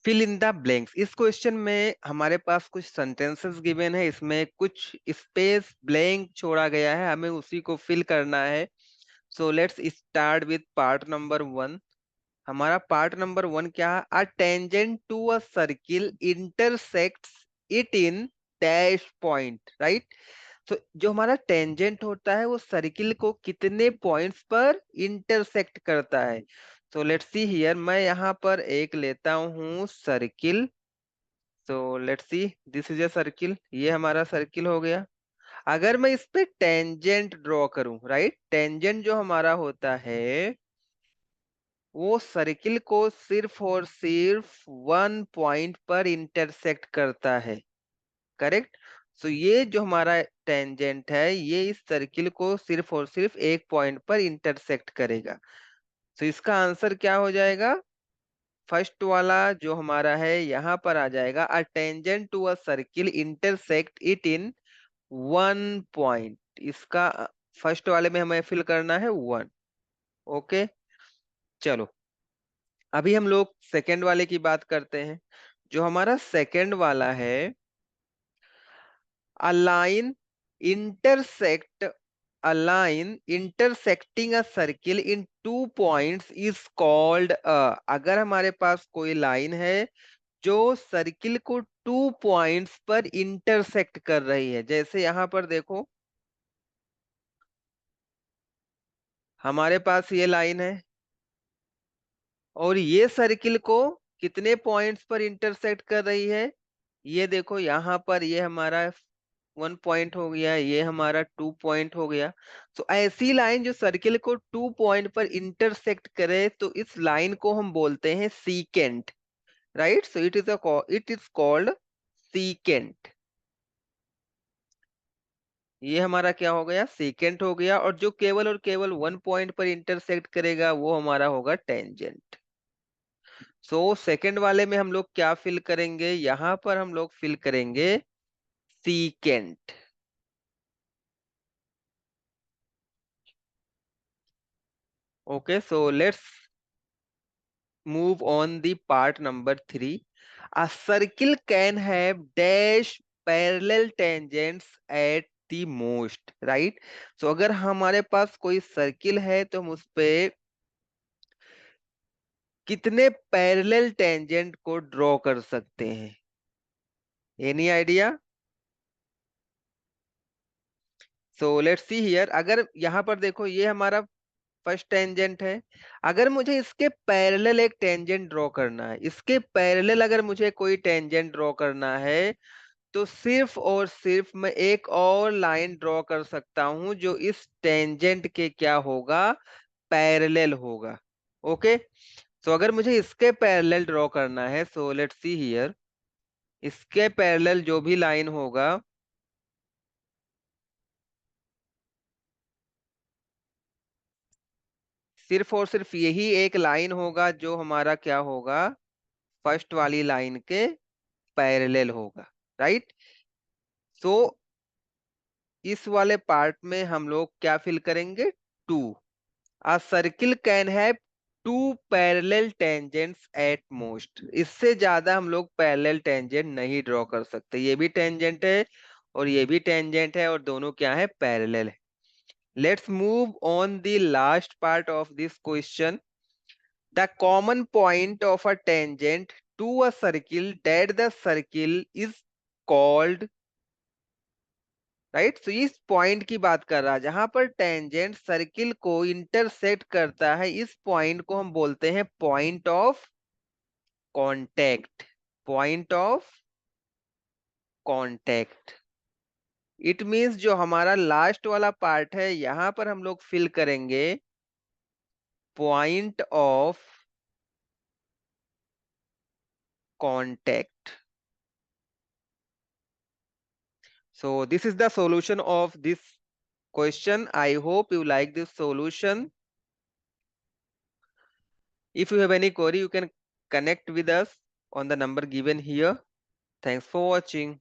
Fill in the blanks. इस question में हमारे पास कुछ सेंटेंसेस गिवन है, इसमें कुछ स्पेस ब्लैंक छोड़ा गया है, हमें उसी को फिल करना है। So let's start with part number 1। हमारा पार्ट नंबर 1 क्या है? A tangent to a circle intersects it in dash point, right. तो जो हमारा टेंजेंट होता है वो सर्किल को कितने पॉइंट्स पर इंटरसेक्ट करता है? सो लेट्स सी हियर, मैं यहाँ पर एक लेता हूँ circle. So let's see, this is a circle, ये हमारा सर्किल हो गया। अगर मैं इस पे टेंजेंट ड्रॉ करूं, राइट, टेंजेंट जो हमारा होता है वो सर्किल को सिर्फ और सिर्फ वन पॉइंट पर इंटरसेक्ट करता है, करेक्ट। सो ये जो हमारा टेंजेंट है ये इस सर्किल को सिर्फ और सिर्फ एक पॉइंट पर इंटरसेक्ट करेगा। सो इसका आंसर क्या हो जाएगा? फर्स्ट वाला जो हमारा है यहाँ पर आ जाएगा, a tangent to a circle intersect it in one point. इसका फर्स्ट वाले में हमें फिल करना है वन। ओके, चलो अभी हम लोग सेकंड वाले की बात करते हैं। जो हमारा सेकंड वाला है, a line intersect a line intersecting a circle in two points is called a। अगर हमारे पास कोई लाइन है जो सर्किल को टू पॉइंट्स पर इंटरसेक्ट कर रही है, जैसे यहां पर देखो हमारे पास ये लाइन है और ये सर्किल को कितने पॉइंट्स पर इंटरसेक्ट कर रही है? ये देखो यहाँ पर ये हमारा वन पॉइंट हो गया, ये हमारा टू पॉइंट हो गया। तो ऐसी लाइन जो सर्किल को टू पॉइंट पर इंटरसेक्ट करे तो इस लाइन को हम बोलते हैं secant, right. So it is called secant. ये हमारा क्या हो गया? सीकेंट हो गया। और जो केवल और केवल वन पॉइंट पर इंटरसेक्ट करेगा वो हमारा होगा टेंजेंट। सो सेकंड वाले में हम लोग क्या फिल करेंगे? यहाँ पर हम लोग फिल करेंगे secant. Okay, so let's move on the part number 3. A circle can have dash parallel tangents at the most, right? So अगर हमारे पास कोई सर्किल है तो हम उस पे कितने पैरेलल टेंजेंट को ड्रॉ कर सकते हैं? Any idea? So let's see here, अगर यहाँ पर देखो ये हमारा फर्स्ट टेंजेंट है। अगर मुझे इसके पैरेलल एक टेंजेंट ड्रॉ करना है, इसके पैरेलल अगर मुझे कोई टेंजेंट ड्रॉ करना है तो सिर्फ और सिर्फ मैं एक और लाइन ड्रॉ कर सकता हूं जो इस टेंजेंट के क्या होगा? पैरेलल होगा। ओके, सो अगर मुझे इसके पैरेलल ड्रॉ करना है, सो लेट्स सी हियर, इसके पैरेलल जो भी लाइन होगा सिर्फ और सिर्फ यही एक लाइन होगा जो हमारा क्या होगा? फर्स्ट वाली लाइन के पैरेलल होगा, राइट। सो इस वाले पार्ट में हम लोग क्या फिल करेंगे? To. A circle can have two parallel tangents at most। इससे ज्यादा हम लोग पैरेलल टेंजेंट नहीं ड्रॉ कर सकते। ये भी टेंजेंट है और ये भी टेंजेंट है और दोनों क्या है? पैरेलल है। Let's move on the last part of this question. The common point of a tangent to a circle that the circle is called, right. तो इस पॉइंट की बात कर रहा है जहां पर टेंजेंट सर्किल को इंटरसेक्ट करता है, इस पॉइंट को हम बोलते हैं point of contact. Point of contact. It means जो हमारा लास्ट वाला पार्ट है यहां पर हम लोग फिल करेंगे point of contact. So this is the solution of this question. I hope you like this solution. If you have any query, you can connect with us on the number given here. Thanks for watching.